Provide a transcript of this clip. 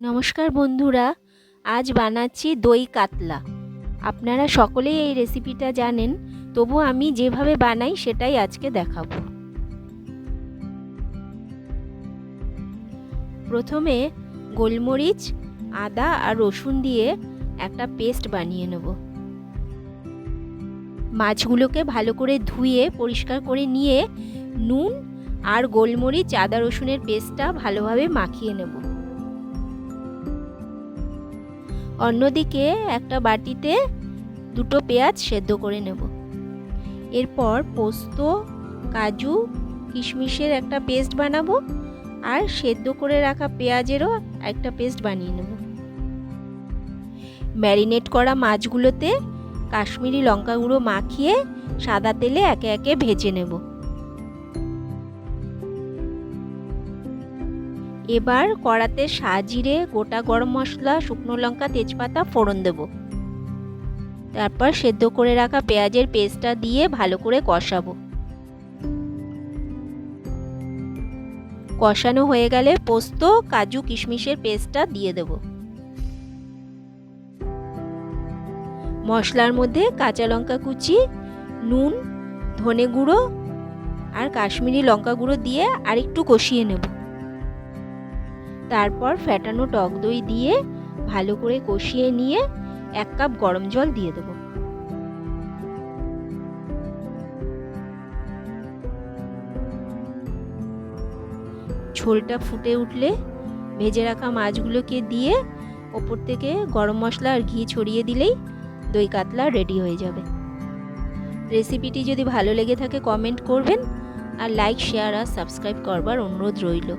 নমস্কার বন্ধুরা, আজ বানাচ্ছি দই কাতলা। আপনারা সকলেই এই রেসিপিটা জানেন, তবু আমি যেভাবে বানাই সেটাই আজকে দেখাবো। প্রথমে গোলমরিচ, আদা আর রসুন দিয়ে একটা পেস্ট বানিয়ে নেব। মাছগুলোকে ভালো করে ধুয়ে পরিষ্কার করে নিয়ে নুন আর গোলমরিচ, আদা রসুনের পেস্টটা ভালোভাবে মাখিয়ে নেব। অন্যদিকে একটা বাটিতে দুটো পেঁয়াজ সেদ্ধ করে নেব। এরপর পোস্ত, কাজু, কিশমিশের একটা পেস্ট বানাবো আর সেদ্ধ করে রাখা পেঁয়াজেরও একটা পেস্ট বানিয়ে নেব। ম্যারিনেট করা মাছগুলোতে কাশ্মীরি লঙ্কা গুঁড়ো মাখিয়ে সাদা তেলে একে একে ভেজে নেব। এবার কড়াতে সাজিরে, গোটা গরম মশলা, শুকনো লঙ্কা, তেজপাতা ফোড়ন দেব। তারপর সেদ্ধ করে রাখা পেঁয়াজের পেস্টটা দিয়ে ভালো করে কষাবো। কষানো হয়ে গেলে পোস্ত, কাজু, কিশমিশের পেস্টটা দিয়ে দেব। মশলার মধ্যে কাঁচা লঙ্কা কুচি, নুন, ধনে গুঁড়ো আর কাশ্মীরি লঙ্কা গুঁড়ো দিয়ে আরেকটু কষিয়ে নেব। তারপর ফ্যাটানো টক দই দিয়ে ভালো করে কষিয়ে নিয়ে 1 কাপ গরম জল দিয়ে দেব। ঝোলটা ফুটে উঠলে ভেজে রাখা মাছগুলোকে দিয়ে ওপর থেকে গরম মশলা আর ঘি ছড়িয়ে দিলেই দই কাতলা রেডি হয়ে যাবে। রেসিপিটি যদি ভালো লেগে থাকে কমেন্ট করবেন আর লাইক, শেয়ার আর সাবস্ক্রাইব করবার অনুরোধ রইল।